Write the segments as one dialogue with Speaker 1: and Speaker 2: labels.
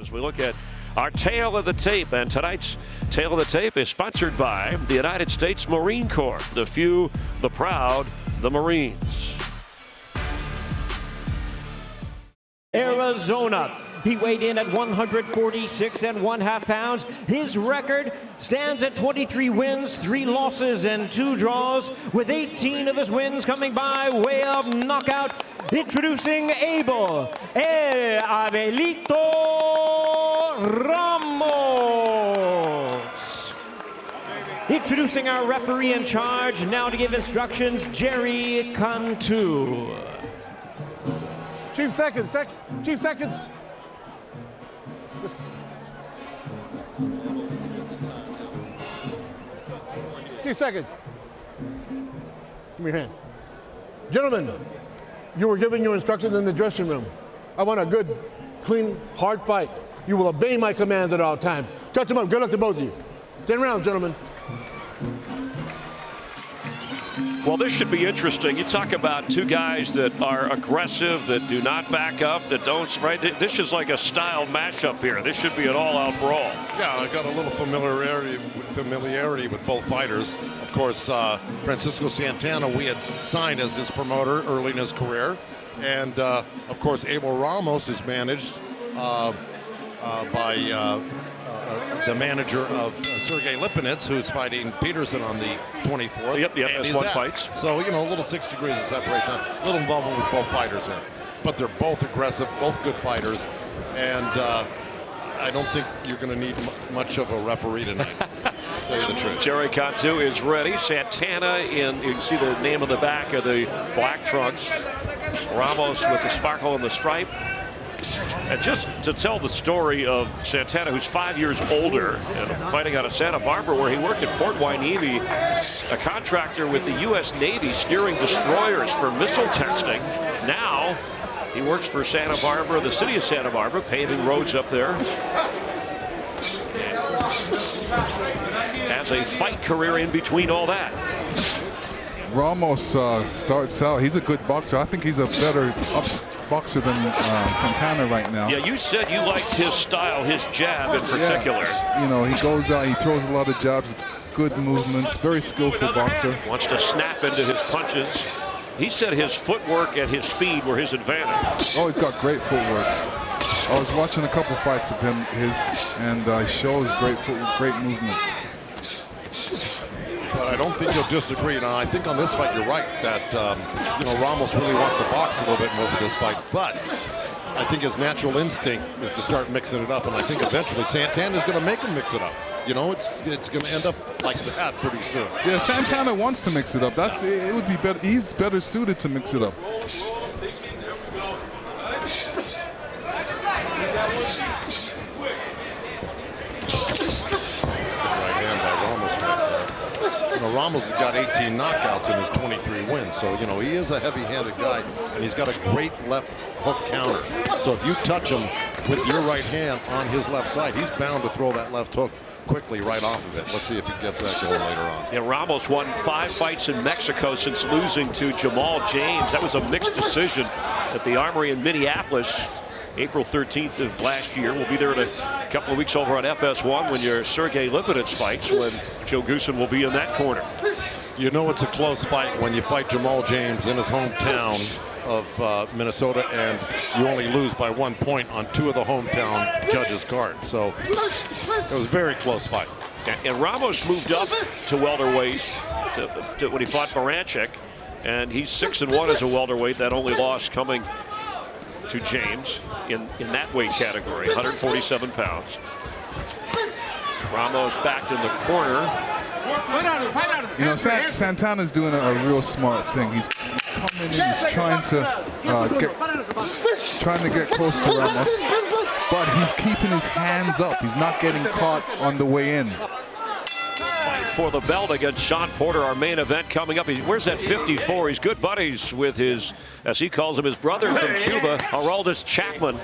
Speaker 1: as we look at our Tale of the Tape. And tonight's Tale of the Tape is sponsored by the United States Marine Corps. The few, the proud, the Marines.
Speaker 2: Arizona. He weighed in at 146.5 pounds. His record stands at 23 wins, 3 losses, and 2 draws, with 18 of his wins coming by way of knockout. Introducing Abel Abelito Ramos. Introducing our referee in charge, now to give instructions, Jerry Cantu.
Speaker 3: Chief seconds. Chief seconds. 2 seconds. Give me your hand. Gentlemen, you were given your instructions in the dressing room. I want a good, clean, hard fight. You will obey my commands at all times. Touch them up. Good luck to both of you. 10 rounds, gentlemen.
Speaker 1: Well, this should be interesting. You talk about two guys that are aggressive, that do not back up, that don't, right? This is like a style mashup here. This should be an all-out brawl.
Speaker 4: Yeah, I got a little familiarity with both fighters. Of course, Francisco Santana, we had signed as his promoter early in his career. And, of course, Abel Ramos is managed by the manager of Sergey Lipinets, who's fighting Peterson on the 24th.
Speaker 1: Yep, that's one fight.
Speaker 4: So, you know, a little 6 degrees of separation, a little involvement with both fighters here. But they're both aggressive, both good fighters, and I don't think you're going to need much of a referee tonight, to tell you the truth.
Speaker 1: Jerry Cantu is ready. Santana in, you can see the name on the back of the black trunks. Ramos with the sparkle and the stripe. And just to tell the story of Santana, who's 5 years older and fighting out of Santa Barbara, where he worked at Port Hueneme, a contractor with the U.S. Navy steering destroyers for missile testing. Now he works for Santa Barbara, the city of Santa Barbara, paving roads up there. Has a fight career in between all that.
Speaker 5: Ramos starts out, he's a good boxer. I think he's a better boxer than Santana right now.
Speaker 1: Yeah, you said you liked his style, his jab in particular.
Speaker 5: Yeah. You know, he goes out, he throws a lot of jabs, good movements, very skillful boxer.
Speaker 1: Wants to snap into his punches. He said his footwork and his speed were his advantage.
Speaker 5: Oh, he's got great footwork. I was watching a couple fights of him, and he shows great footwork, great movement.
Speaker 4: But I don't think you'll disagree. Now, I think on this fight, you're right that you know, Ramos really wants to box a little bit more for this fight. But I think his natural instinct is to start mixing it up, and I think eventually Santana is going to make him mix it up. You know, it's going to end up like that pretty soon.
Speaker 5: Yeah, Santana wants to mix it up. It would be better. He's better suited to mix it up.
Speaker 4: Ramos has got 18 knockouts in his 23 wins, so you know he is a heavy-handed guy, and he's got a great left hook counter. So if you touch him with your right hand on his left side, he's bound to throw that left hook quickly right off of it. Let's see if he gets that going later on.
Speaker 1: Yeah, Ramos won 5 fights in Mexico since losing to Jamal James. That was a mixed decision at the Armory in Minneapolis, April 13th of last year. We'll be there in a couple of weeks over on FS1 when your Sergey Lipinets fights, when Joe Goosen will be in that corner.
Speaker 4: You know it's a close fight when you fight Jamal James in his hometown of Minnesota, and you only lose by 1 point on 2 of the hometown judges' cards. So it was a very close fight.
Speaker 1: And Ramos moved up to welterweight when he fought Baranchik, and he's 6-1 as a welterweight. That only loss coming to James in that weight category, 147 pounds. Ramos backed in the corner.
Speaker 5: You know, Santana's doing a real smart thing. He's coming in, he's trying to get close to Ramos, but he's keeping his hands up. He's not getting caught on the way in.
Speaker 1: For the belt against Sean Porter, our main event coming up. Where's that 54? He's good buddies with his, as he calls him, his brother from Cuba, Aroldis Chapman,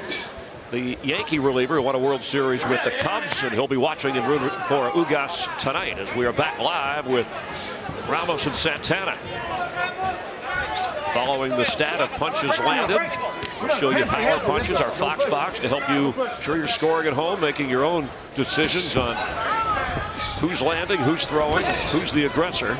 Speaker 1: the Yankee reliever who won a World Series with the Cubs, and he'll be watching and rooting for Ugas tonight as we are back live with Ramos and Santana. Following the stat of punches landed, We'll show you power punches, our Fox box, to help you sure you're scoring at home, making your own decisions on who's landing, who's throwing, who's the aggressor.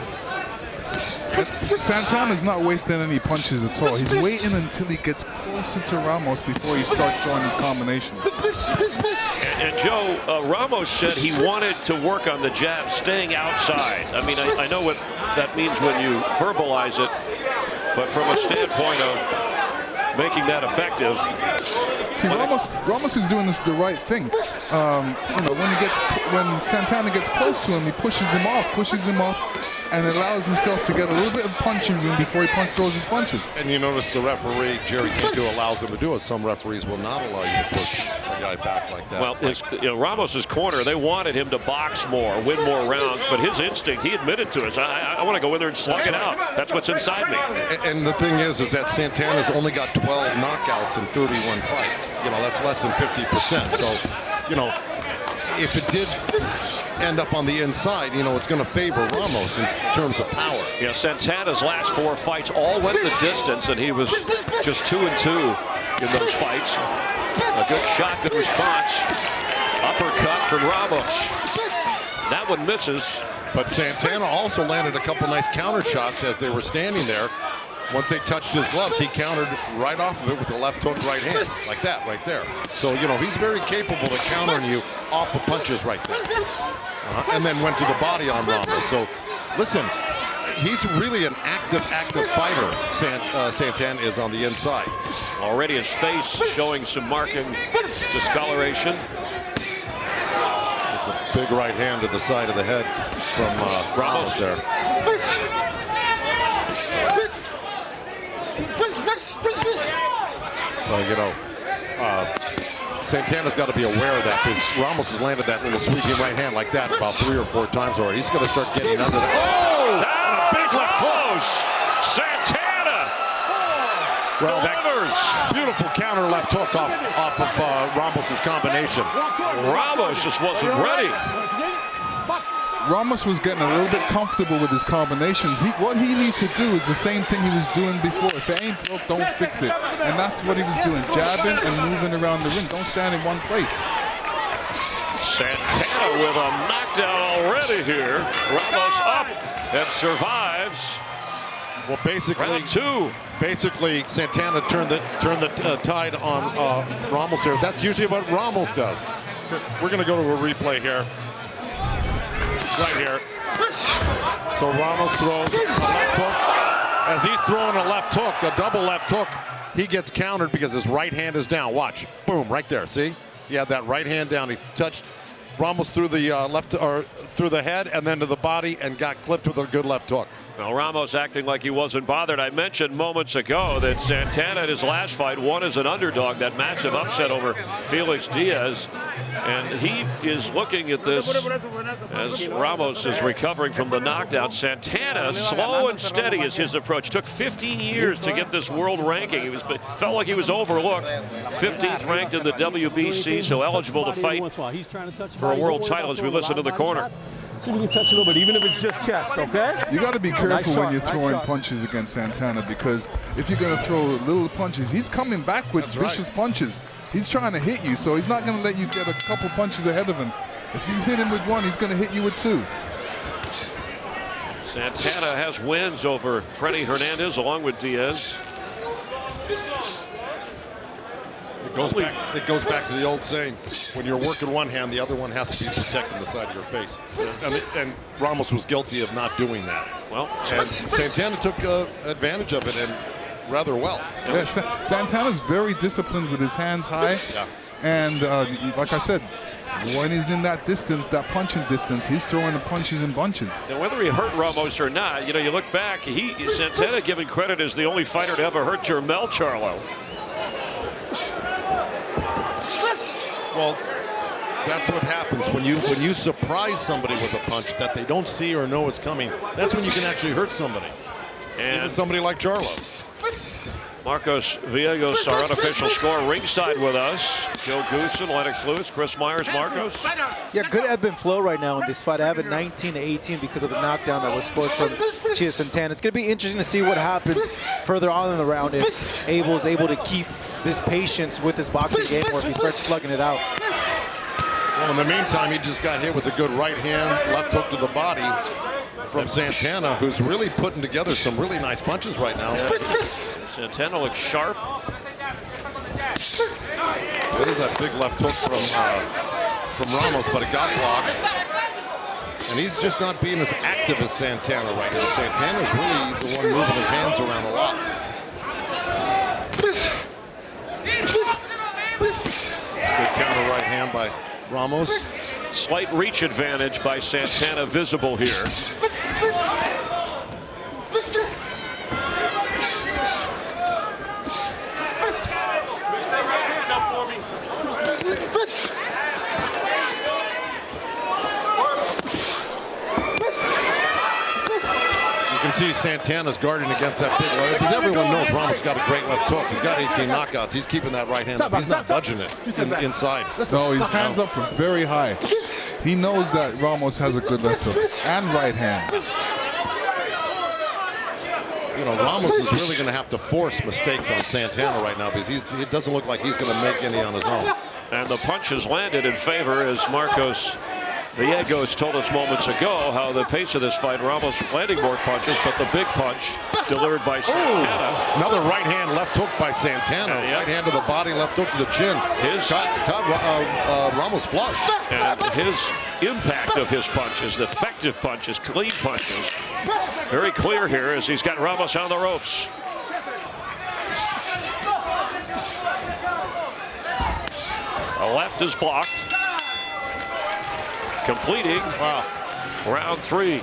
Speaker 5: Santana's not wasting any punches at all. He's waiting until he gets closer to Ramos before he starts throwing his combinations.
Speaker 1: And Joe, Ramos said he wanted to work on the jab, staying outside. I mean, I know what that means when you verbalize it, but from a standpoint of making that effective.
Speaker 5: See, Ramos is doing this the right thing. You know, when Santana gets close to him, he pushes him off, and allows himself to get a little bit of punching room before he throws his punches.
Speaker 4: And you notice the referee, Jerry Quinto, allows him to do it. Some referees will not allow you to push a guy back like that.
Speaker 1: Well, Ramos's corner, they wanted him to box more, win more rounds, but his instinct, he admitted to us, I want to go in there and slug it out. That's what's inside me.
Speaker 4: And the thing is that Santana's only got 12 knockouts in 31 fights. You know, that's less than 50%. So, you know, if it did end up on the inside, you know, it's going to favor Ramos in terms of power.
Speaker 1: Yeah, Santana's last 4 fights all went the distance, and he was just 2-2 in those fights. A good shot, good response. Uppercut from Ramos. That one misses.
Speaker 4: But Santana also landed a couple nice counter shots as they were standing there. Once they touched his gloves, he countered right off of it with the left hook right hand, like that, right there. So, you know, he's very capable of countering you off of punches right there. And then went to the body on Ramos. So, listen, he's really an active fighter. Santana is on the inside.
Speaker 1: Already his face showing some marking discoloration.
Speaker 4: It's a big right hand to the side of the head from Ramos there. So, you know, Santana's got to be aware of that, because Ramos has landed that little sweeping right hand like that about 3 or 4 times already. He's going to start getting under that.
Speaker 1: Oh, that big left close. Santana.
Speaker 4: Well, that beautiful counter left hook off of Ramos's combination.
Speaker 1: Ramos just wasn't ready.
Speaker 5: Ramos was getting a little bit comfortable with his combinations. What he needs to do is the same thing he was doing before. If it ain't broke, don't fix it. And that's what he was doing, jabbing and moving around the ring. Don't stand in one place.
Speaker 1: Santana with a knockdown already here. Ramos up and survives.
Speaker 4: Well, basically,
Speaker 1: round 2.
Speaker 4: Basically, Santana turned the tide on Ramos here. That's usually what Ramos does. We're going to go to a replay here. Right here. So Ramos throws a left hook. As he's throwing a left hook, a double left hook, he gets countered because his right hand is down. Watch. Boom, right there. See? He had that right hand down. He touched Ramos through the through the head and then to the body and got clipped with a good left hook.
Speaker 1: Well, Ramos acting like he wasn't bothered. I mentioned moments ago that Santana in his last fight won as an underdog, that massive upset over Felix Diaz. And he is looking at this as Ramos is recovering from the knockdown. Santana, slow and steady is his approach. Took 15 years to get this world ranking. He felt like he was overlooked. 15th ranked in the WBC, so eligible to fight for a world title as we listen to the corner.
Speaker 6: See if we can touch a little bit, even if it's just chest, okay?
Speaker 5: You got to be careful when you're throwing punches against Santana, because if you're going to throw little punches, he's coming back with vicious punches. He's trying to hit you, so he's not going to let you get a couple punches ahead of him. If you hit him with 1, he's going to hit you with 2.
Speaker 1: Santana has wins over Freddy Hernandez along with Diaz.
Speaker 4: It goes back to the old saying, when you're working one hand, the other one has to be protecting the side of your face. And Ramos was guilty of not doing that.
Speaker 1: Well,
Speaker 4: and Santana took advantage of it, and rather well.
Speaker 5: Yeah, Santana's very disciplined with his hands high.
Speaker 4: Yeah.
Speaker 5: And like I said, when he's in that distance, that punching distance, he's throwing the punches in bunches.
Speaker 1: Now, whether he hurt Ramos or not, you know, you look back, Santana given credit as the only fighter to ever hurt Jermel Charlo.
Speaker 4: Well, that's what happens when you surprise somebody with a punch that they don't see or know it's coming. That's when you can actually hurt somebody. And even somebody like Charlo.
Speaker 1: Marcos Villegas, our unofficial scorer, ringside with us. Joe Goosen, Lennox Lewis, Chris Myers, Marcos.
Speaker 6: Yeah, good ebb and flow right now in this fight. I have it 19-18 because of the knockdown that was scored from Chia Santana. It's going to be interesting to see what happens further on in the round if Abel's able to keep this patience with this boxing game, or if he starts slugging it out.
Speaker 4: Well, in the meantime, he just got hit with a good right hand, left hook to the body from Santana, who's really putting together some really nice punches right now.
Speaker 1: Yeah. Santana looks sharp.
Speaker 4: What is that big left hook from Ramos, but it got blocked. And he's just not being as active as Santana right now. Santana's really the one moving his hands around a lot. Good counter right hand by Ramos.
Speaker 1: Slight reach advantage by Santana visible here.
Speaker 4: You can see Santana's guarding against that big left, because everyone knows Ramos got a great left hook. He's got 18 knockouts. He's keeping that right hand up. He's not budging it inside.
Speaker 5: No, his hands up very high. He knows that Ramos has a good left hook and right hand.
Speaker 4: You know, Ramos is really going to have to force mistakes on Santana right now, because it doesn't look like he's going to make any on his own.
Speaker 1: And the punches landed in favor, as Marcos Villegas told us moments ago how the pace of this fight, Ramos landing more punches, but the big punch delivered by Santana.
Speaker 4: Another right hand, left hook by Santana.
Speaker 1: Yeah.
Speaker 4: Right hand to the body, left hook to the chin. Caught Ramos flush.
Speaker 1: And his impact of his punches, the effective punches, clean punches, very clear here as he's got Ramos on the ropes. The left is blocked. Completing round 3.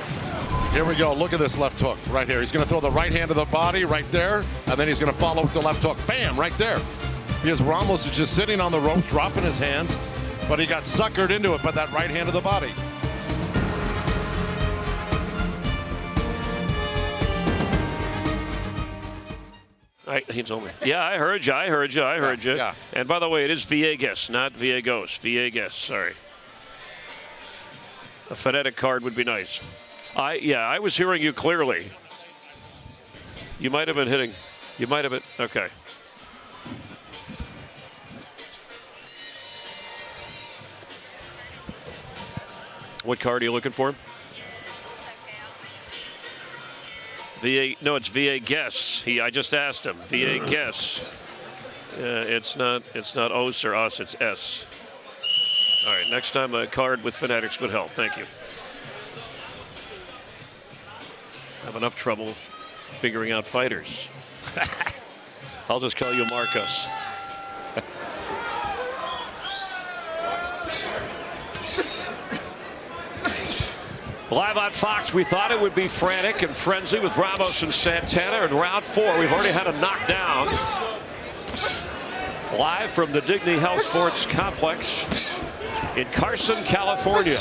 Speaker 4: Here we go. Look at this left hook right here. He's going to throw the right hand to the body right there, and then he's going to follow with the left hook. Bam, right there. Because Ramos is just sitting on the ropes, dropping his hands, but he got suckered into it by that right hand to the body.
Speaker 1: He told me. Yeah, I heard you.
Speaker 4: Yeah.
Speaker 1: And by the way, it is Villegas, not Villegas. Villegas, sorry. A phonetic card would be nice. I was hearing you clearly. You might have been hitting. You might have been. Okay. What card are you looking for? No, it's Villegas. I just asked him. Villegas. It's not Os or Us. It's S. All right, next time a card with Fanatics would help. Thank you. I have enough trouble figuring out fighters. I'll just call you Marcos. Live on Fox, we thought it would be frantic and frenzy with Ramos and Santana in round 4. We've already had a knockdown. Live from the Dignity Health Sports Complex in Carson, California.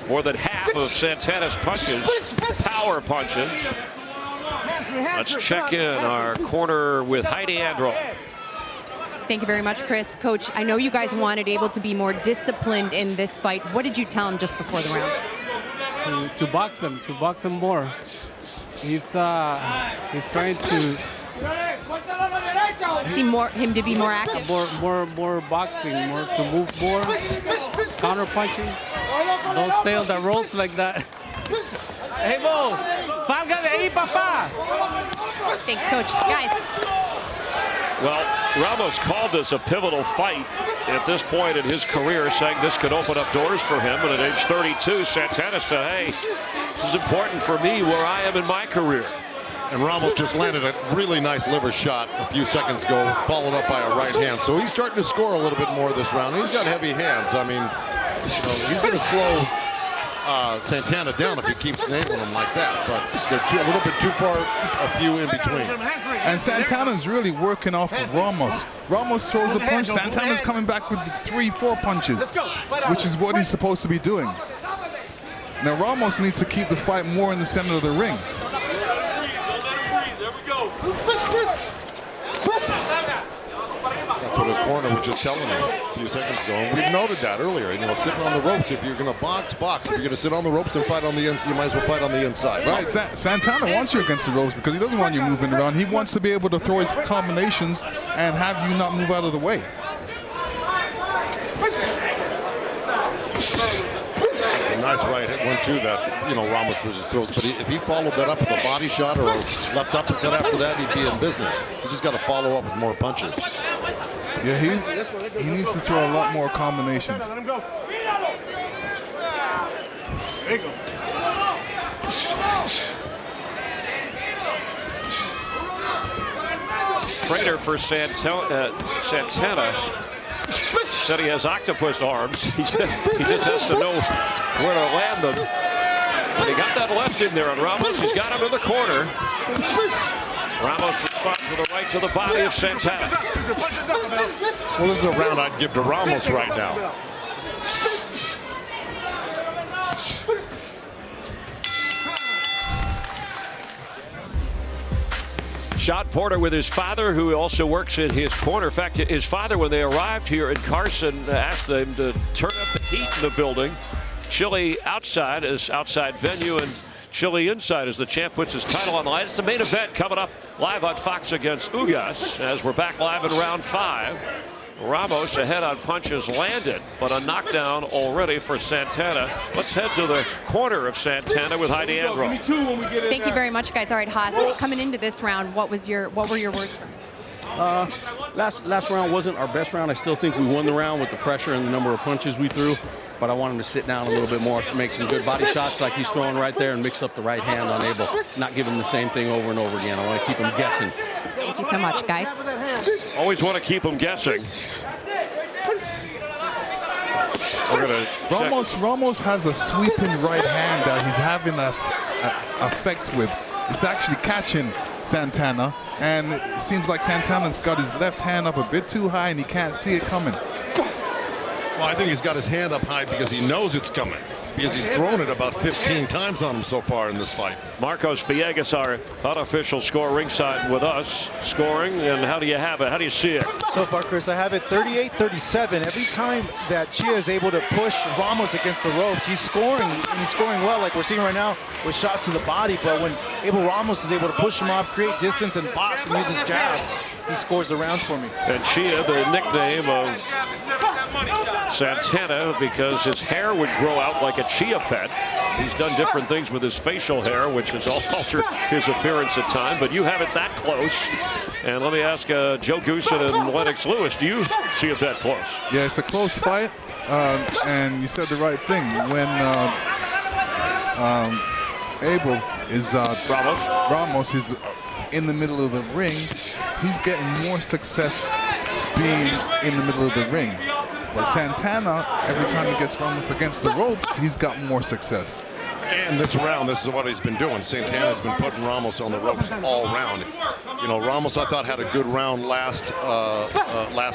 Speaker 1: More than half of Santana's punches, power punches. Let's check in our corner with Heidi Andro.
Speaker 7: Thank you very much, Chris. Coach, I know you guys wanted Abel to be more disciplined in this fight. What did you tell him just before the round?
Speaker 8: To box him more. He's trying to
Speaker 7: see him to be more active.
Speaker 8: More boxing, more to move more, counter punching. Don't stay on the ropes like that. Abel, salga de ahí, papá.
Speaker 7: Thanks, Coach. Guys.
Speaker 1: Well, Ramos called this a pivotal fight at this point in his career, saying this could open up doors for him. And at age 32, Santana said, hey, this is important for me where I am in my career.
Speaker 4: And Ramos just landed a really nice liver shot a few seconds ago, followed up by a right hand. So he's starting to score a little bit more this round. He's got heavy hands. I mean, he's going to slow Santana down if he keeps nailing him like that. But they're a little bit too far, a few in between.
Speaker 5: And Santana's really working off of Ramos. Ramos throws a punch, Santana's coming back with 3-4 punches, which is what he's supposed to be doing. Now Ramos needs to keep the fight more in the center of the ring.
Speaker 4: That's what his corner was just telling him a few seconds ago. And we've noted that earlier. You know, sitting on the ropes, if you're going to box, box. If you're going to sit on the ropes and fight on the inside, you might as well fight on the inside.
Speaker 5: Right, Santana wants you against the ropes because he doesn't want you moving around. He wants to be able to throw his combinations and have you not move out of the way.
Speaker 4: It's a nice right hit one too that, you know, Ramos just throws. But if he followed that up with a body shot or a left uppercut after that, he'd be in business. He's just got to follow up with more punches.
Speaker 5: Yeah, he needs to throw a lot more combinations.
Speaker 1: Trainer for Santana said he has octopus arms. He just has to know where to land them. And he got that left in there on Ramos. He's got him in the corner. Ramos responds with a right to the body of Santana.
Speaker 4: Well, this is a round I'd give to Ramos right now.
Speaker 1: Shot Porter with his father, who also works in his corner. In fact, his father, when they arrived here in Carson, asked them to turn up the heat in the building. Chile outside as outside venue, and Chile inside as the champ puts his title on the line. It's the main event coming up live on Fox against Ugas as we're back live in round 5. Ramos ahead on punches landed, but a knockdown already for Santana. Let's head to the corner of Santana with Heidi Andro.
Speaker 7: Thank you very much, guys. All right, Haas, coming into this round, what were your words for me?
Speaker 9: Last round wasn't our best round. I still think we won the round with the pressure and the number of punches we threw. But I want him to sit down a little bit more, make some good body shots like he's throwing right there, and mix up the right hand on Abel. Not give him the same thing over and over again. I want to keep him guessing.
Speaker 7: Thank you so much, guys.
Speaker 1: Always want to keep him guessing.
Speaker 5: Ramos has a sweeping right hand that he's having effects with. It's actually catching Santana, and it seems like Santana's got his left hand up a bit too high, and he can't see it coming.
Speaker 4: Well, I think he's got his hand up high because he knows it's coming, because he's thrown it about 15 times on him so far in this fight.
Speaker 1: Marcos Villegas, our unofficial score ringside with us, scoring. And how do you have it? How do you see it?
Speaker 6: So far, Chris, I have it 38-37. Every time that Chia is able to push Ramos against the ropes, he's scoring, and he's scoring well, like we're seeing right now with shots to the body. But when Abel Ramos is able to push him off, create distance, and box, and use his jab, he scores the rounds for me.
Speaker 1: And Chia, the nickname of Santana, because his hair would grow out like a chia pet. He's done different things with his facial hair, which has altered his appearance at times, but you have it that close. And let me ask Joe Goosen and Lennox Lewis, do you see it that close?
Speaker 5: Yeah, it's a close fight, and you said the right thing. When Abel is Ramos is in the middle of the ring, he's getting more success being in the middle of the ring. But Santana, every time he gets Ramos against the ropes, he's got more success.
Speaker 4: And this round, this is what he's been doing. Santana's been putting Ramos on the ropes all round. You know, Ramos, I thought, had a good round last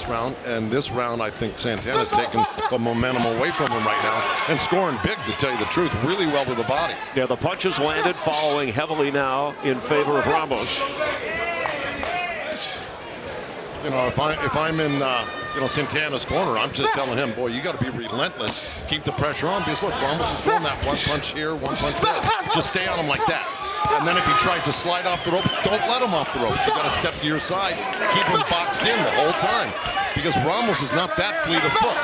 Speaker 4: round. And this round, I think Santana's taken the momentum away from him right now and scoring big, to tell you the truth, really well with the body.
Speaker 1: Yeah, the punches landed, following heavily now in favor of Ramos.
Speaker 4: You know, if I'm in Santana's corner, I'm just telling him, boy, you got to be relentless. Keep the pressure on, because look, Ramos is throwing that one punch here, one punch there. Just stay on him like that. And then if he tries to slide off the ropes, don't let him off the ropes. You got to step to your side, keep him boxed in the whole time, because Ramos is not that fleet of foot.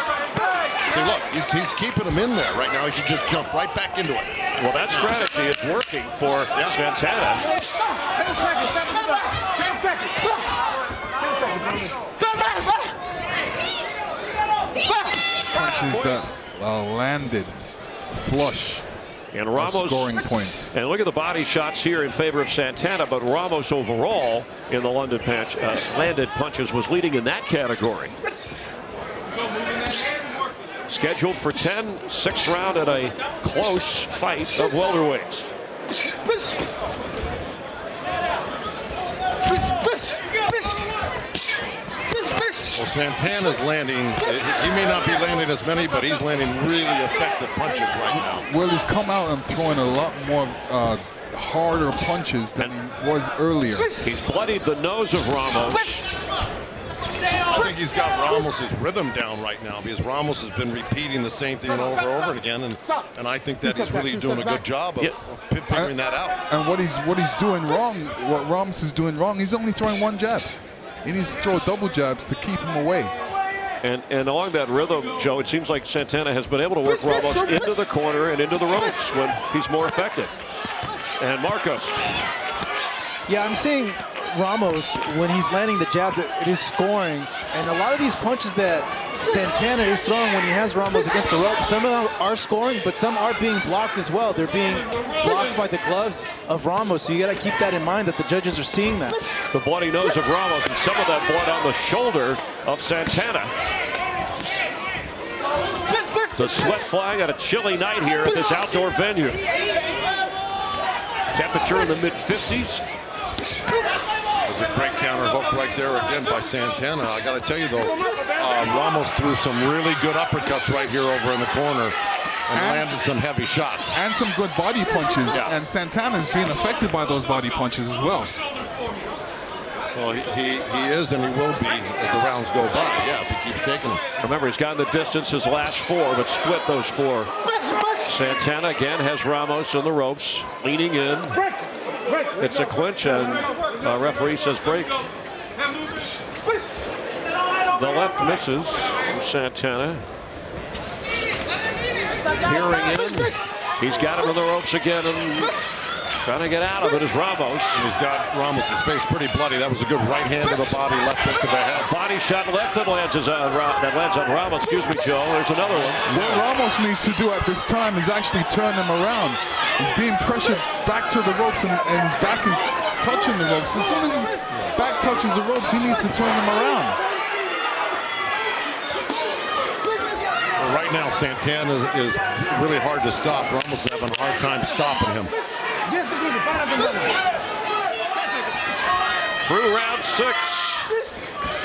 Speaker 4: See, look, he's keeping him in there right now. He should just jump right back into it.
Speaker 1: Well, that strategy is working for Santana.
Speaker 3: 10 seconds. 10 seconds.
Speaker 5: Punches that landed flush.
Speaker 1: And Ramos
Speaker 5: scoring points.
Speaker 1: And look at the body shots here in favor of Santana, but Ramos overall in the landed punches was leading in that category. Scheduled for 10, 6th round at a close fight of welterweights.
Speaker 4: Well, Santana's landing, he may not be landing as many, but he's landing really effective punches right now.
Speaker 5: Well, he's come out and throwing a lot more harder punches than he was earlier.
Speaker 1: He's bloodied the nose of Ramos.
Speaker 4: I think he's got Ramos's rhythm down right now because Ramos has been repeating the same thing over and over again, and I think that he's really doing a good job of figuring that out.
Speaker 5: And what he's doing wrong, what Ramos is doing wrong, he's only throwing one jab. He needs to throw double jabs to keep him away.
Speaker 1: And along that rhythm, Joe, it seems like Santana has been able to work Ramos into the corner and into the ropes when he's more effective. And Marcos.
Speaker 6: Yeah, I'm seeing Ramos, when he's landing the jab, that it is scoring. And a lot of these punches that Santana is throwing when he has Ramos against the rope, some of them are scoring, but some are being blocked as well. They're being blocked by the gloves of Ramos, so you got to keep that in mind that the judges are seeing that.
Speaker 1: The bloody nose of Ramos and some of that blood on the shoulder of Santana. The sweat flying on a chilly night here at this outdoor venue. Temperature in the mid-50s.
Speaker 4: It was a great counter hook right there again by Santana. I got to tell you though, Ramos threw some really good uppercuts right here over in the corner and landed some heavy shots.
Speaker 5: And some good body punches.
Speaker 4: Yeah.
Speaker 5: And Santana's being affected by those body punches as well.
Speaker 4: Well, he is and he will be as the rounds go by. Yeah, if he keeps taking them.
Speaker 1: Remember, he's gotten the distance his last 4, but split those 4. Santana again has Ramos on the ropes, leaning in. It's a clinch, and the referee says break. The left misses from Santana. Peering in. He's got him on the ropes again, and trying to get out of it is Ramos.
Speaker 4: He's got Ramos's face pretty bloody. That was a good right hand to the body, left hook to the head.
Speaker 1: Body shot left that lands on Ramos. Excuse me, Joe. There's another one.
Speaker 5: What Ramos needs to do at this time is actually turn him around. He's being pressured back to the ropes, and his back is touching the ropes. As soon as his back touches the ropes, he needs to turn him around.
Speaker 4: Well, right now, Santana is really hard to stop. Ramos is having a hard time stopping him.
Speaker 1: Through round 6,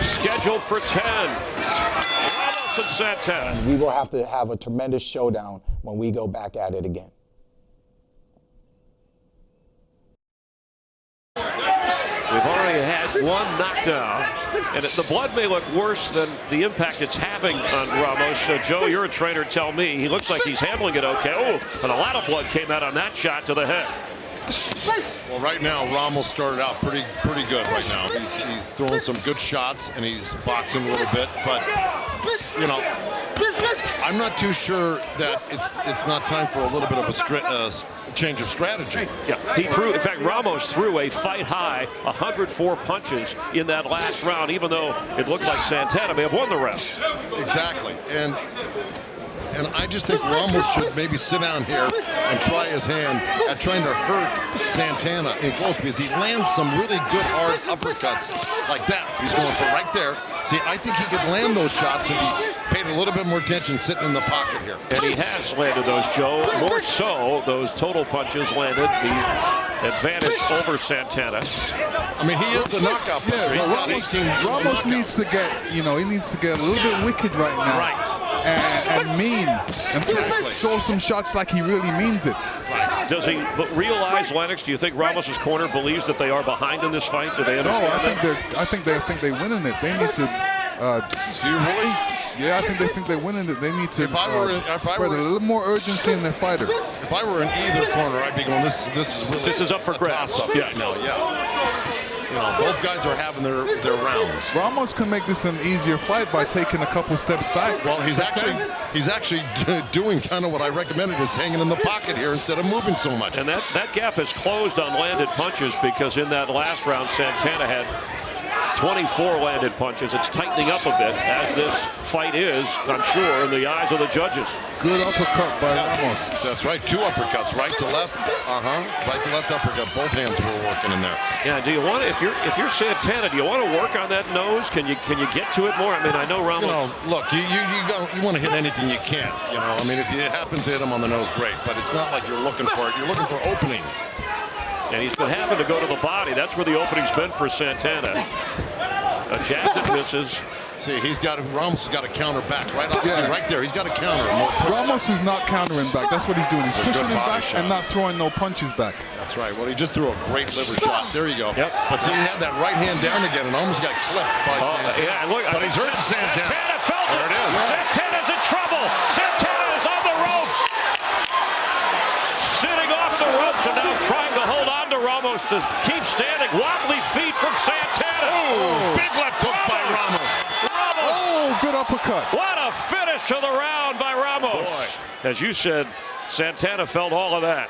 Speaker 1: scheduled for 10. Ramos and Santana.
Speaker 10: We will have to have a tremendous showdown when we go back at it again.
Speaker 1: We've already had one knockdown, and the blood may look worse than the impact it's having on Ramos. Joe, you're a trainer, tell me. He looks like he's handling it okay. Oh, and a lot of blood came out on that shot to the head.
Speaker 4: Well, right now, Ramos started out pretty good right now. He's throwing some good shots, and he's boxing a little bit, but, you know, I'm not too sure that it's not time for a little bit of a change of strategy.
Speaker 1: Yeah, he threw, in fact, Ramos threw a fight-high 104 punches in that last round, even though it looked like Santana may have won the round.
Speaker 4: Exactly, and I just think Ramos should maybe sit down here and try his hand at trying to hurt Santana in close, because he lands some really good hard uppercuts like that. He's going for right there. See, I think he could land those shots if he paid a little bit more attention sitting in the pocket here.
Speaker 1: And he has landed those, Joe. More so, those total punches landed the advantage over Santana.
Speaker 4: I mean, he is the knockout puncher.
Speaker 5: Yeah, Ramos needs to get, he needs to get a little bit wicked right now.
Speaker 4: Right.
Speaker 5: And mean. And throw some shots like he really means it.
Speaker 1: Does he realize, Lennox, do you think Ramos's corner believes that they are behind in this fight? Do they understand
Speaker 5: I think they're winning it. They need to.
Speaker 4: Do you really?
Speaker 5: Yeah, I think they're winning it. They need to spread a little more urgency in their fighter.
Speaker 4: If I were in either corner, I'd be going, this
Speaker 1: is up for grabs.
Speaker 4: Yeah, no, yeah. You know, both guys are having their rounds.
Speaker 5: Ramos can make this an easier fight by taking a couple steps back.
Speaker 4: Well, he's actually doing kind of what I recommended, is hanging in the pocket here instead of moving so much.
Speaker 1: And that gap has closed on landed punches, because in that last round, Santana had 24 landed punches. It's tightening up a bit, as this fight is, I'm sure, in the eyes of the judges.
Speaker 5: Good uppercut by Ramos.
Speaker 4: That's right, 2 uppercuts, right to left. Right to left uppercut. Both hands were working in there.
Speaker 1: Yeah. Do you want to, if you're Santana, do you want to work on that nose? Can you get to it more? I mean, I know Ramos.
Speaker 4: You know, look, you want to hit anything you can. You know, I mean, if it happens to hit him on the nose, great. But it's not like you're looking for it. You're looking for openings.
Speaker 1: And he's been having to go to the body. That's where the opening's been for Santana. A jab that misses.
Speaker 4: See, Ramos has got to counter back right up. See, right there. He's got to counter.
Speaker 5: Ramos is not countering back. That's what he's doing. He's pushing him back and not throwing no punches back.
Speaker 4: That's right. Well, he just threw a great liver shot. There you go. Yep. But see, he had that right hand down again and almost got clipped by Santana.
Speaker 1: Yeah, look,
Speaker 4: but he's hurting Santana.
Speaker 1: Santana felt
Speaker 4: there it is.
Speaker 1: Santana's in trouble. Santana is on the ropes. Sitting off the ropes and now trying to hold on to Ramos to keep standing. Wobbly feet from Santana.
Speaker 4: Oh, big left hook by Ramos.
Speaker 5: Oh, good uppercut.
Speaker 1: What a finish to the round by Ramos. Boy. As you said, Santana felt all of that.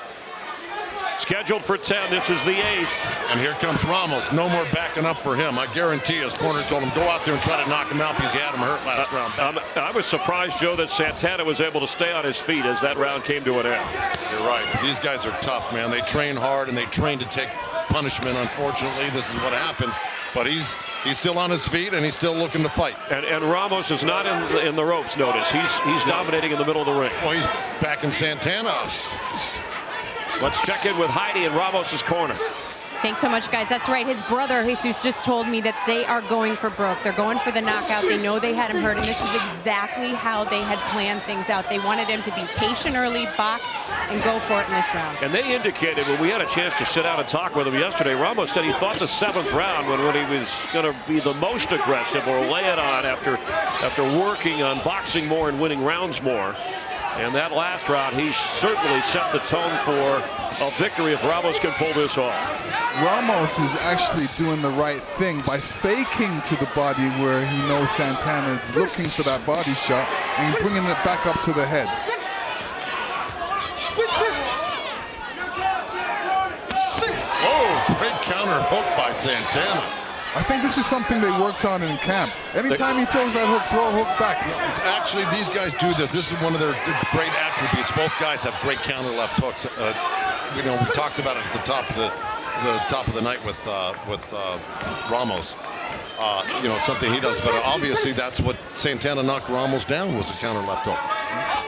Speaker 1: Scheduled for 10, this is the 8th.
Speaker 4: And here comes Ramos. No more backing up for him. I guarantee his corner told him, go out there and try to knock him out because he had him hurt last round.
Speaker 1: I was surprised, Joe, that Santana was able to stay on his feet as that round came to an end.
Speaker 4: You're right. These guys are tough, man. They train hard and they train to take punishment. Unfortunately, this is what happens. But he's still on his feet and he's still looking to fight.
Speaker 1: And Ramos is not in the ropes, notice. He's dominating in the middle of the ring.
Speaker 4: Well, he's backing Santana up.
Speaker 1: Let's check in with Heidi in Ramos's corner.
Speaker 7: Thanks so much, guys. That's right. His brother, Jesus, just told me that they are going for broke. They're going for the knockout. They know they had him hurt, and this is exactly how they had planned things out. They wanted him to be patient early, box, and go for it in this round.
Speaker 1: And they indicated when we had a chance to sit down and talk with him yesterday, Ramos said he thought the 7th round when he was going to be the most aggressive or lay it on after working on boxing more and winning rounds more. And that last round, he certainly set the tone for a victory if Ramos can pull this off.
Speaker 5: Ramos is actually doing the right thing by faking to the body where he knows Santana is looking for that body shot and bringing it back up to the head.
Speaker 4: Oh, great counter hook by Santana.
Speaker 5: I think this is something they worked on in camp. Anytime he throws that hook, throw a hook back.
Speaker 4: Actually, these guys do this. This is one of their great attributes. Both guys have great counter left hooks. We talked about it at the top of the night with Ramos. Something he does. But obviously, that's what Santana knocked Ramos down was a counter left hook.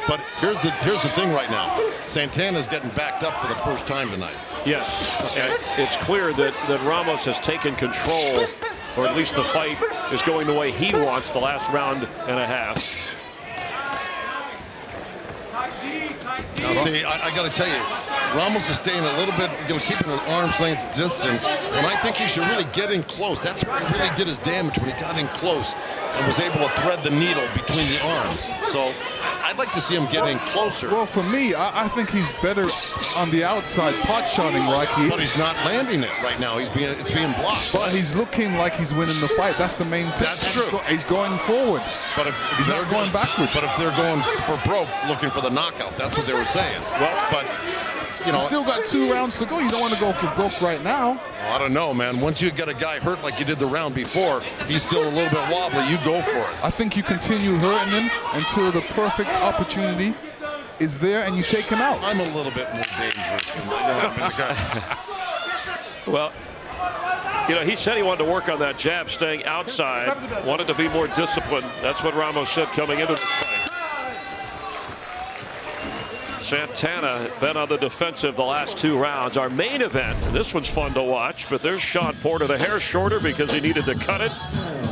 Speaker 4: But here's the thing right now. Santana's getting backed up for the first time tonight.
Speaker 1: Yes, and it's clear that Ramos has taken control, or at least the fight is going the way he wants the last round and a half.
Speaker 4: Now, see, I got to tell you, Ramos is staying a little bit, keeping an arm's length distance, and I think he should really get in close. That's where he really did his damage, when he got in close and was able to thread the needle between the arms. So I'd like to see him get in closer.
Speaker 5: Well, for me, I think he's better on the outside, pot-shotting like he is.
Speaker 4: But he's not landing it right now. It's being blocked.
Speaker 5: But he's looking like he's winning the fight. That's the main thing.
Speaker 4: That's true.
Speaker 5: He's going forward.
Speaker 4: But
Speaker 5: he's not going backwards.
Speaker 4: But if they're going for broke, looking for the knockout, that's what they were saying.
Speaker 1: Well,
Speaker 4: but
Speaker 5: you still got 2 rounds to go. You don't want to go for broke right now.
Speaker 4: Well, I don't know, man. Once you get a guy hurt like you did the round before, he's still a little bit wobbly. You go for it.
Speaker 5: I think you continue hurting him until the perfect opportunity is there and you take him out.
Speaker 4: I'm a little bit more dangerous than that.
Speaker 1: Well, he said he wanted to work on that jab, staying outside, wanted to be more disciplined. That's what Ramos said coming into this fight. Santana been on the defensive the last 2 rounds. Our main event, this one's fun to watch, but there's Sean Porter, the hair shorter because he needed to cut it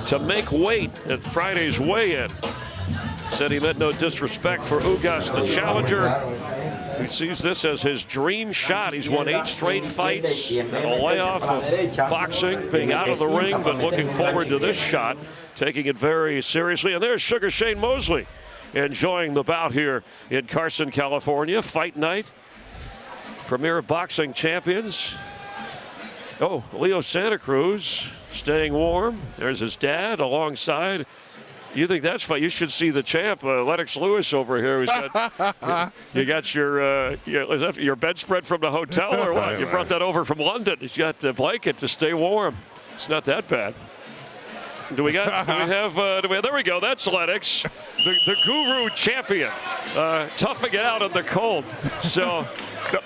Speaker 1: to make weight at Friday's weigh-in. Said he meant no disrespect for Ugas, the challenger. He sees this as his dream shot. He's won 8 straight fights, a layoff of boxing, being out of the ring, but looking forward to this shot, taking it very seriously. And there's Sugar Shane Mosley, enjoying the bout here in Carson, California. Fight night. Premier Boxing Champions. Oh, Leo Santa Cruz staying warm. There's his dad alongside. You think that's fun? You should see the champ, Lennox Lewis over here. Who's got, you got your bedspread from the hotel or what? You brought that over from London. He's got a blanket to stay warm. It's not that bad. There we go. That's Lennox, the guru champion, toughing it out in the cold. So,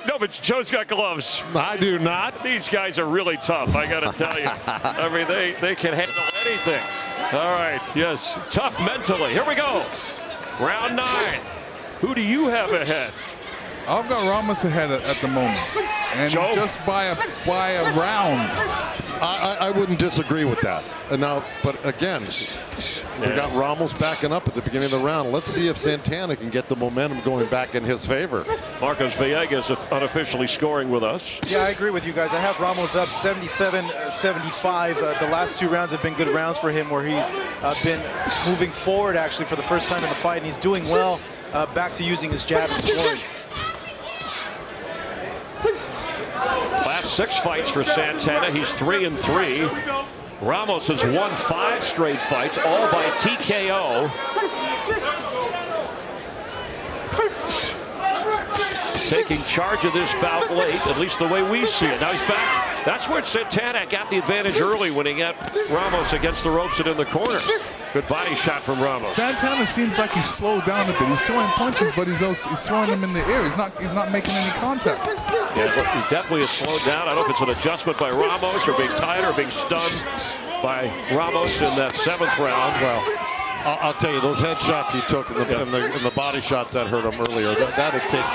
Speaker 1: no, but Joe's got gloves.
Speaker 4: I do not.
Speaker 1: These guys are really tough, I got to tell you. I mean, they can handle anything. All right, yes, tough mentally. Here we go. Round 9. Who do you have ahead?
Speaker 5: I've got Ramos ahead at the moment, and
Speaker 1: Joe?
Speaker 5: just by a round.
Speaker 4: I wouldn't disagree with that. Now, but again, we got Ramos backing up at the beginning of the round. Let's see if Santana can get the momentum going back in his favor.
Speaker 1: Marcos Villegas unofficially scoring with us.
Speaker 6: Yeah, I agree with you guys. I have Ramos up 77-75. The last 2 rounds have been good rounds for him, where he's been moving forward actually for the first time in the fight, and he's doing well back to using his jab and scoring.
Speaker 1: Last 6 fights for Santana. He's 3-3. Ramos has won 5 straight fights, all by TKO. Taking charge of this bout late, at least the way we see it. Now he's back. That's where Santana got the advantage early when he got Ramos against the ropes and in the corner. Good body shot from Ramos.
Speaker 5: Santana seems like he's slowed down a bit. He's throwing punches, but he's throwing them in the air. He's not making any contact.
Speaker 1: Yeah, he definitely has slowed down. I don't know if it's an adjustment by Ramos or being tired or being stunned by Ramos in that 7th round.
Speaker 4: Well, I'll tell you, those headshots he took and the body shots that hurt him earlier, that'll take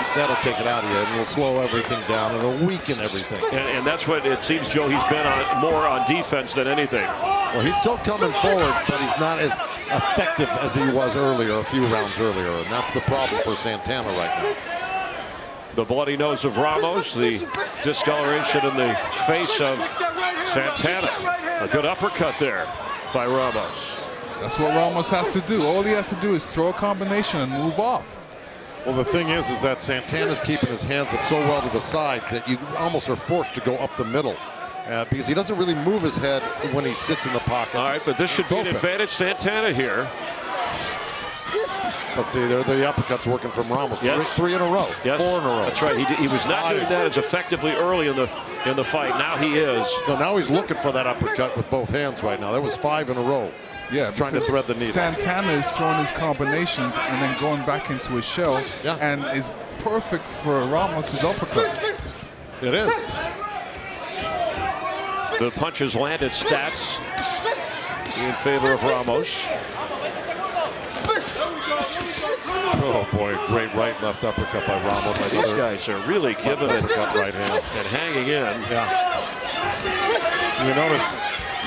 Speaker 4: it out of you, and will slow everything down, and it'll weaken everything.
Speaker 1: And that's what it seems, Joe, he's been more on defense than anything.
Speaker 4: Well, he's still coming forward, but he's not as effective as he was earlier, a few rounds earlier, and that's the problem for Santana right now.
Speaker 1: The bloody nose of Ramos, the discoloration in the face of Santana. A good uppercut there by Ramos.
Speaker 5: That's what Ramos has to do. All he has to do is throw a combination and move off.
Speaker 4: Well, the thing is that Santana's keeping his hands up so well to the sides that you almost are forced to go up the middle. Because he doesn't really move his head when he sits in the pocket.
Speaker 1: All right, but this should be an advantage Santana here.
Speaker 4: Let's see, the uppercut's working from Ramos. Yes. 3 in a row,
Speaker 1: yes.
Speaker 4: 4 in a row.
Speaker 1: That's right. He was not doing that as effectively early in the fight. Now he is.
Speaker 4: So now he's looking for that uppercut with both hands right now. That was 5 in a row.
Speaker 5: Yeah,
Speaker 4: trying to thread the needle.
Speaker 5: Santana is throwing his combinations and then going back into his shell, and is perfect for Ramos' uppercut.
Speaker 4: It is.
Speaker 1: The punches landed stats in favor of Ramos.
Speaker 4: Oh boy, great right left uppercut by Ramos.
Speaker 1: These guys are really giving it
Speaker 4: right hand
Speaker 1: and hanging in.
Speaker 4: Yeah. You notice,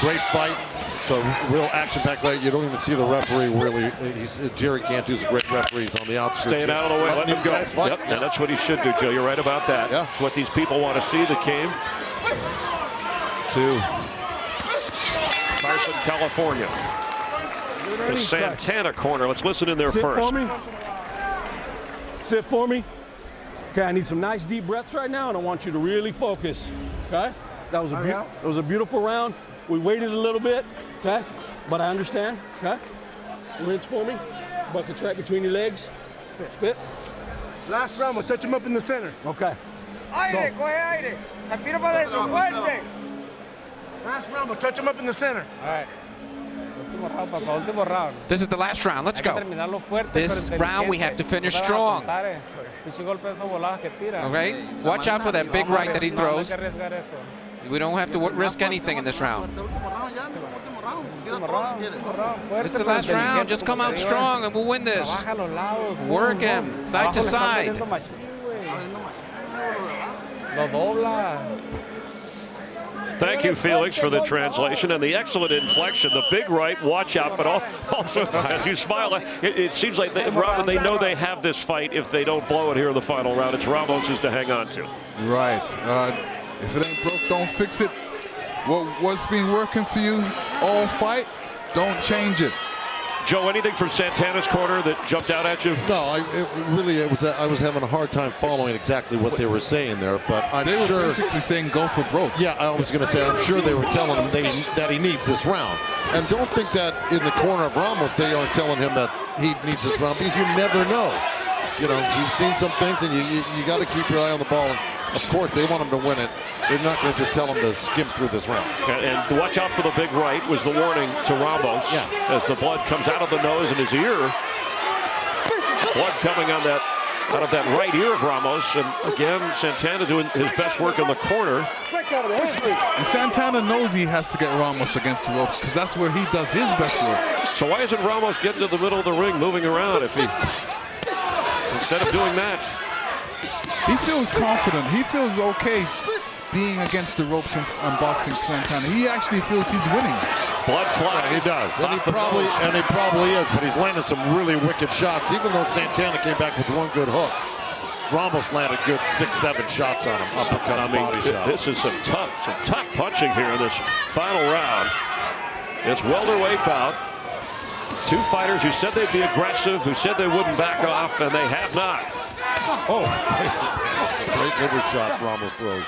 Speaker 4: great fight. It's a real action-packed fight. You don't even see the referee really. Jerry Cantu's a great referee. He's on the outskirts.
Speaker 1: Staying out of the way, let him go. Yep, yeah. And that's what he should do, Joe. You're right about that.
Speaker 4: Yeah.
Speaker 1: It's what these people want to see that came to Carson, California. The Santana corner. Let's listen in there first.
Speaker 11: For me. Sit for me. Okay, I need some nice deep breaths right now, and I want you to really focus. Okay? That was a beautiful round. We waited a little bit, okay? But I understand, okay? Rinse for me. Buckets right between your legs. Spit.
Speaker 3: Last round, we'll touch him up in the center.
Speaker 11: Okay.
Speaker 12: Aire, coge aire. Respira para adentro, fuerte.
Speaker 3: Last round, we'll touch him up in the center.
Speaker 12: All right. Último round.
Speaker 13: This is the last round. Let's go. This round we have to finish strong. Okay? Watch out for that big right that he throws. We don't have to risk anything in this round. It's the last round. Just come out strong and we'll win this. Work him side to side.
Speaker 1: Thank you, Felix, for the translation and the excellent inflection. The big right, watch out, but also as you smile, it seems like they know they have this fight if they don't blow it here in the final round. It's Ramos's to hang on to.
Speaker 5: Right. If it ain't broke, don't fix it. What's been working for you all fight, don't change it.
Speaker 1: Joe, anything from Santana's corner that jumped out at you?
Speaker 4: No, I was having a hard time following exactly what they were saying there, but I'm sure
Speaker 5: they were basically saying go for broke.
Speaker 4: Yeah, I was going to say I'm sure they were telling him that he needs this round, and don't think that in the corner of Ramos they aren't telling him that he needs this round because you never know. You know, you've seen some things, and you got to keep your eye on the ball. And of course, they want him to win it. They're not going to just tell him to skim through this round.
Speaker 1: And watch out for the big right was the warning to Ramos.
Speaker 4: Yeah.
Speaker 1: As the blood comes out of the nose and his ear. Blood coming out of that right ear of Ramos. And again, Santana doing his best work in the corner.
Speaker 5: And Santana knows he has to get Ramos against the ropes because that's where he does his best work.
Speaker 1: So why isn't Ramos getting to the middle of the ring, moving around instead of doing that?
Speaker 5: He feels confident. He feels okay being against the ropes and boxing Santana. He actually feels he's winning.
Speaker 1: Blood flying.
Speaker 4: He does, and he probably is. But he's landed some really wicked shots. Even though Santana came back with one good hook, Ramos landed good 6-7 shots on him. Uppercuts, body shots.
Speaker 1: This is some tough punching here in this final round. It's welterweight bout. Two fighters who said they'd be aggressive, who said they wouldn't back off, and they have not.
Speaker 4: Oh, that's a great liver shot Ramos throws.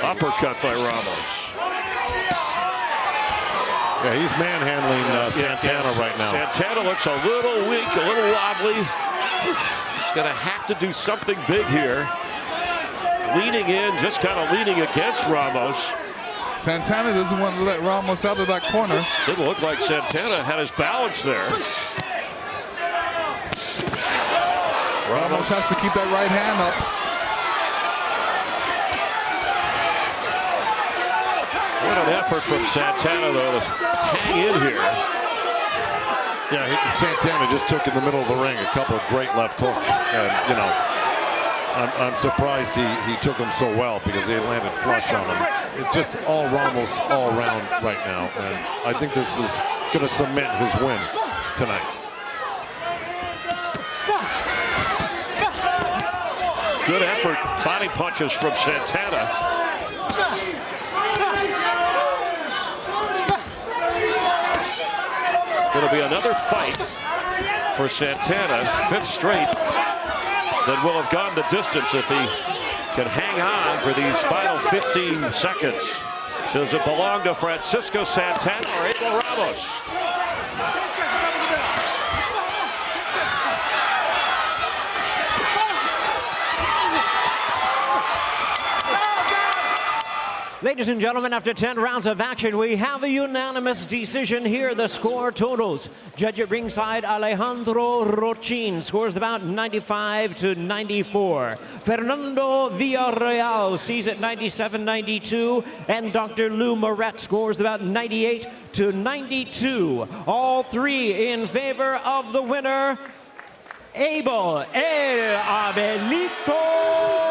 Speaker 1: Uppercut by Ramos.
Speaker 4: Yeah, he's manhandling Santana right now.
Speaker 1: Santana looks a little weak, a little wobbly. He's going to have to do something big here. Leaning in, just kind of leaning against Ramos.
Speaker 5: Santana doesn't want to let Ramos out of that corner.
Speaker 1: Didn't look like Santana had his balance there.
Speaker 5: Ramos has to keep that right hand up.
Speaker 1: What an effort from Santana, though, to hang in here.
Speaker 4: Yeah, Santana just took in the middle of the ring a couple of great left hooks. And, you know, I'm surprised he took them so well because they landed flush on him. It's just all Ramos all around right now. And I think this is going to cement his win tonight.
Speaker 1: Good effort, body punches from Santana. Going to be another fight for Santana, 5th straight, that will have gone the distance if he can hang on for these final 15 seconds. Does it belong to Francisco Santana or Abel Ramos?
Speaker 2: Ladies and gentlemen, after 10 rounds of action, we have a unanimous decision. Here the score totals. Judge at ringside, Alejandro Rochin scores about 95-94. Fernando Villarreal sees it 97-92. And Dr. Lou Moret scores about 98-92. All three in favor of the winner, Abel El Abelito